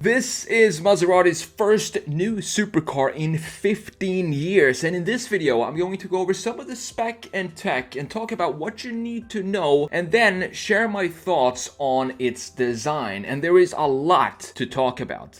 This is Maserati's first new supercar in 15 years, and in this video I'm going to go over some of the spec and tech and talk about what you need to know and then share my thoughts on its design, and there is a lot to talk about.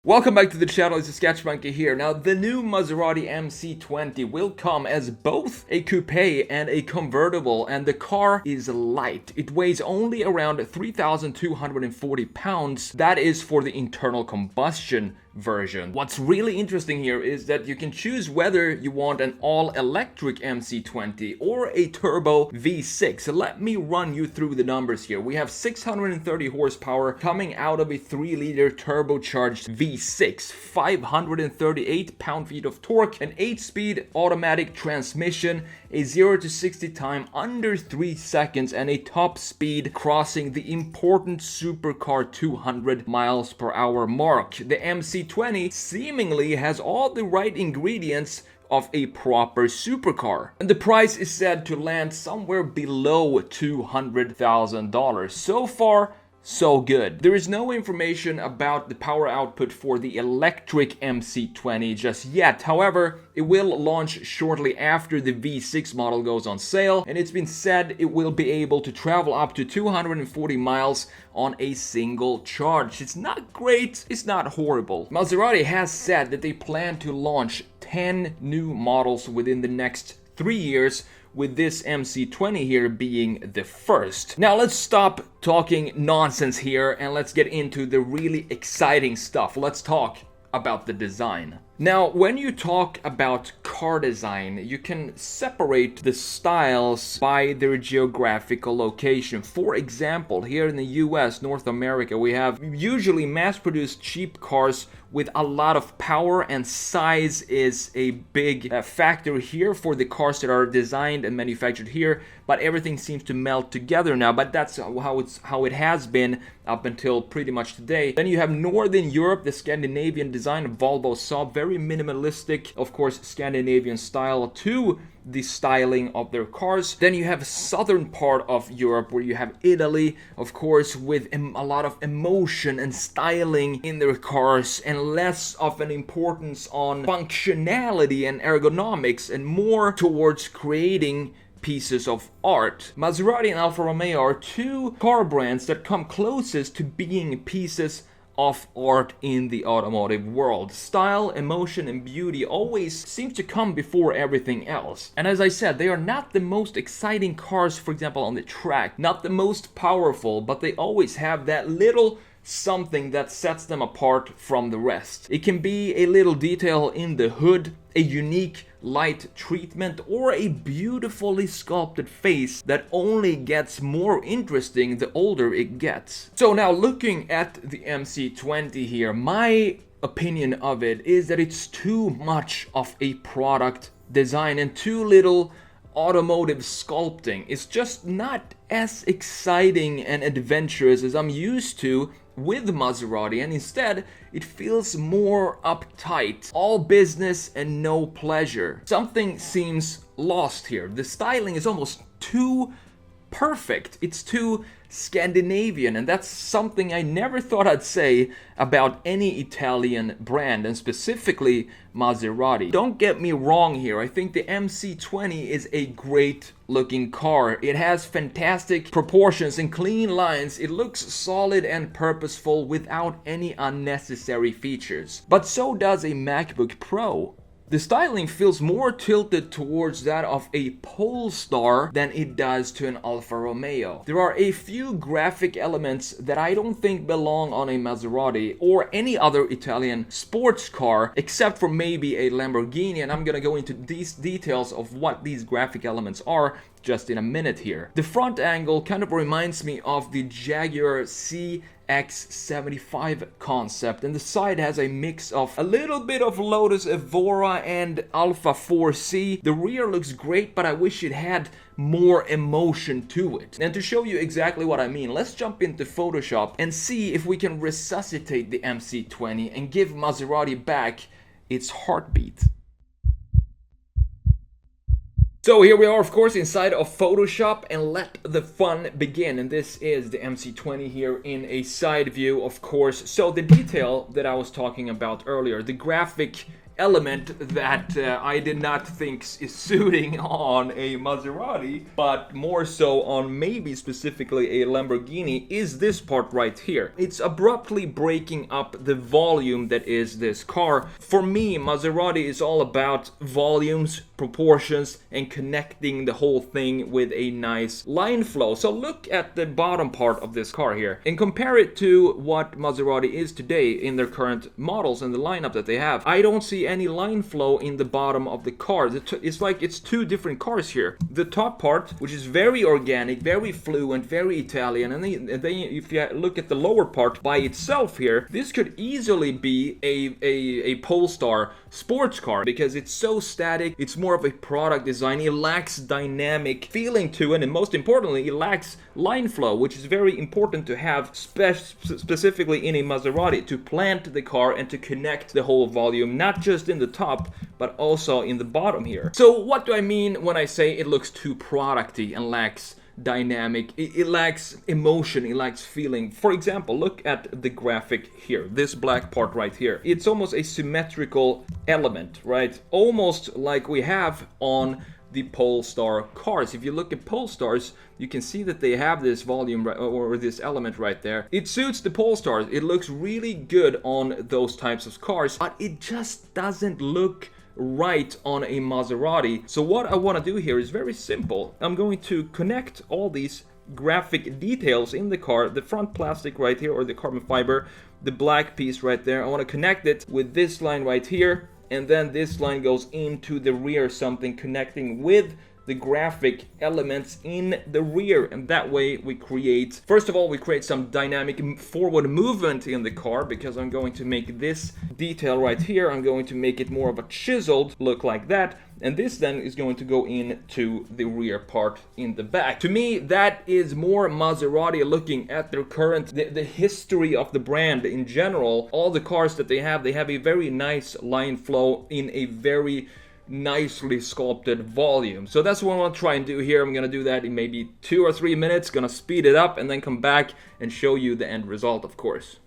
Welcome back to the channel, it's TheSketchMonkey here. Now, the new Maserati MC20 will come as both a coupe and a convertible, and the car is light. It weighs only around 3,240 pounds. That is for the internal combustion version. What's really interesting here is that you can choose whether you want an all-electric MC20 or a turbo V6. So let me run you through the numbers here. We have 630 horsepower coming out of a 3-liter turbocharged V6, 538 pound-feet of torque, an 8-speed automatic transmission, a 0 to 60 time under 3 seconds, and a top speed crossing the important supercar 200 miles per hour mark. The MC20 seemingly has all the right ingredients of a proper supercar, and the price is said to land somewhere below $200,000. So far, so good. There is no information about the power output for the electric MC20 just yet. However, it will launch shortly after the V6 model goes on sale, and it's been said it will be able to travel up to 240 miles on a single charge. It's not great, it's not horrible. Maserati has said that they plan to launch 10 new models within the next 3 years, with this MC20 here being the first. Now let's stop talking nonsense here and let's get into the really exciting stuff. Let's talk about the design. Now, when you talk about car design, you can separate the styles by their geographical location. For example, here in the US, North America, we have usually mass-produced cheap cars with a lot of power, and size is a big factor here for the cars that are designed and manufactured here, but everything seems to melt together now, but that's how it has been up until pretty much today. Then you have Northern Europe, the Scandinavian design of Volvo Saab, very minimalistic, of course, Scandinavian style to the styling of their cars. Then you have southern part of Europe, where you have Italy, of course, with a lot of emotion and styling in their cars, and less of an importance on functionality and ergonomics, and more towards creating pieces of art. Maserati and Alfa Romeo are two car brands that come closest to being pieces of art in the automotive world. Style, emotion, and beauty always seem to come before everything else. And as I said, they are not the most exciting cars, for example, on the track, not the most powerful, but they always have that little something that sets them apart from the rest. It can be a little detail in the hood, a unique light treatment, or a beautifully sculpted face that only gets more interesting the older it gets. So now, looking at the MC20 here, my opinion of it is that it's too much of a product design and too little automotive sculpting. It's just not as exciting and adventurous as I'm used to with Maserati, and instead it feels more uptight, all business and no pleasure. Something seems lost here. The styling is almost too perfect. It's too Scandinavian, and that's something I never thought I'd say about any Italian brand, and specifically Maserati. Don't get me wrong here, I think the MC20 is a great looking car. It has fantastic proportions and clean lines. It looks solid and purposeful without any unnecessary features. But so does a MacBook Pro. The styling feels more tilted towards that of a Polestar than it does to an Alfa Romeo. There are a few graphic elements that I don't think belong on a Maserati or any other Italian sports car, except for maybe a Lamborghini, and I'm gonna go into these details of what these graphic elements are just in a minute here. The front angle kind of reminds me of the Jaguar CX-75 concept, and the side has a mix of a little bit of Lotus Evora and Alpha 4C. The rear looks great, but I wish it had more emotion to it. And to show you exactly what I mean, let's jump into Photoshop and see if we can resuscitate the MC20 and give Maserati back its heartbeat. So here we are, of course, inside of Photoshop, and let the fun begin. And this is the MC20 here in a side view, of course. So the detail that I was talking about earlier, the graphic element that I did not think is suiting on a Maserati, but more so on maybe specifically a Lamborghini, is this part right here. It's abruptly breaking up the volume that is this car. For me, Maserati is all about volumes, proportions, and connecting the whole thing with a nice line flow. So look at the bottom part of this car here and compare it to what Maserati is today in their current models and the lineup that they have. I don't see any line flow in the bottom of the car. It's like it's two different cars here. The top part, which is very organic, very fluent, very Italian, and then if you look at the lower part by itself here, this could easily be a Polestar sports car because it's so static. It's more of a product design. It lacks dynamic feeling to it, and most importantly, it lacks line flow, which is very important to have specifically in a Maserati, to plant the car and to connect the whole volume, not just in the top but also in the bottom here. So what do I mean when I say it looks too producty and lacks dynamic? It lacks emotion, it lacks feeling. For example, look at the graphic here, this black part right here. It's almost a symmetrical element, right? Almost like we have on the Polestar cars. If you look at Polestars, you can see that they have this volume or this element right there. It suits the Polestars. It looks really good on those types of cars, but it just doesn't look right on a Maserati. So what I want to do here is very simple. I'm going to connect all these graphic details in the car, the front plastic right here, or the carbon fiber, the black piece right there. I want to connect it with this line right here, and then this line goes into the rear, something connecting with the graphic elements in the rear, and that way we create, first of all, we create some dynamic forward movement in the car, because I'm going to make this detail right here, I'm going to make it more of a chiseled look like that, and this then is going to go into the rear part in the back. To me, that is more Maserati looking at their current, the history of the brand in general. All the cars that they have a very nice line flow in a very nicely sculpted volume. So that's what I want to try and do here. I'm gonna do that in maybe 2 or 3 minutes, gonna speed it up and then come back and show you the end result, of course.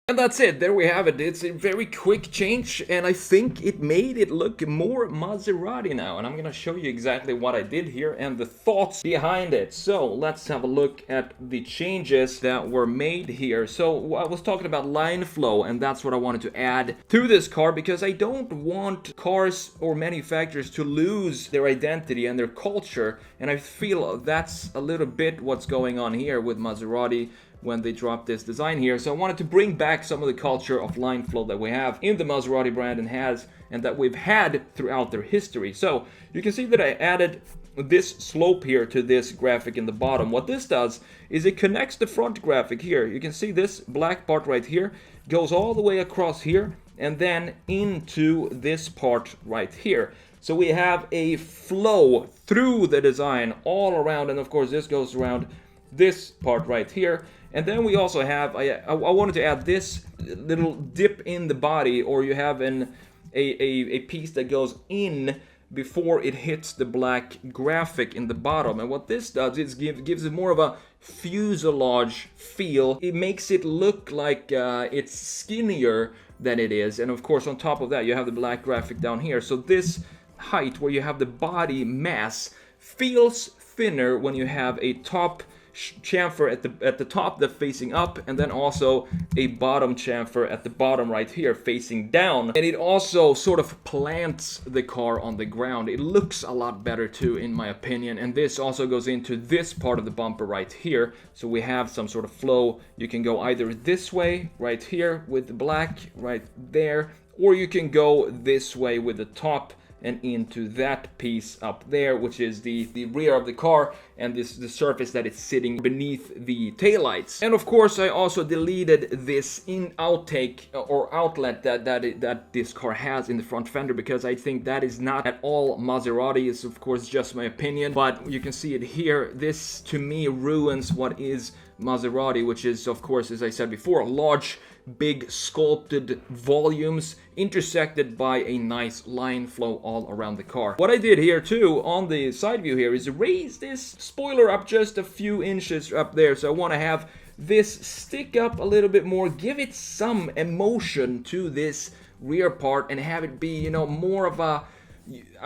And that's it, there we have it. It's a very quick change, and I think it made it look more Maserati now. And I'm gonna show you exactly what I did here and the thoughts behind it. So let's have a look at the changes that were made here. So I was talking about line flow, and that's what I wanted to add to this car, because I don't want cars or manufacturers to lose their identity and their culture. And I feel that's a little bit what's going on here with Maserati when they dropped this design here. So I wanted to bring back some of the culture of line flow that we have in the Maserati brand and that we've had throughout their history. So you can see that I added this slope here to this graphic in the bottom. What this does is it connects the front graphic here. You can see this black part right here goes all the way across here and then into this part right here. So we have a flow through the design all around, and of course this goes around this part right here. And then we also have, I wanted to add this little dip in the body, or you have a piece that goes in before it hits the black graphic in the bottom. And what this does is gives it more of a fuselage feel. It makes it look like it's skinnier than it is. And of course on top of that you have the black graphic down here. So this height where you have the body mass feels thinner when you have a top chamfer at the top that's facing up, and then also a bottom chamfer at the bottom right here facing down. And it also sort of plants the car on the ground. It looks a lot better too, in my opinion. And this also goes into this part of the bumper right here, so we have some sort of flow. You can go either this way right here with the black right there, or you can go this way with the top and into that piece up there, which is the rear of the car, and the surface that it's sitting beneath the taillights. And of course I also deleted this outtake or outlet that this car has in the front fender, because I think that is not at all Maserati. It's of course just my opinion, but you can see it here. This to me ruins what is Maserati, which is of course, as I said before, large, big sculpted volumes intersected by a nice line flow all around the car. What I did here too on the side view here is raise this spoiler up just a few inches up there. So I want to have this stick up a little bit more, give it some emotion to this rear part, and have it be, you know, more of a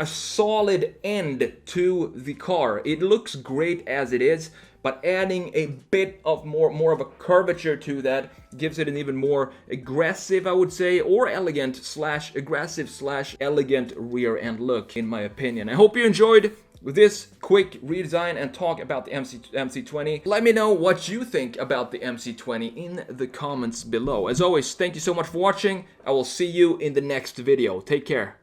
solid end to the car. It looks great as it is, but adding a bit of more of a curvature to that gives it an even more aggressive, I would say, or elegant slash aggressive slash elegant rear end look, in my opinion. I hope you enjoyed this quick redesign and talk about the MC20. Let me know what you think about the MC20 in the comments below. As always, thank you so much for watching. I will see you in the next video. Take care.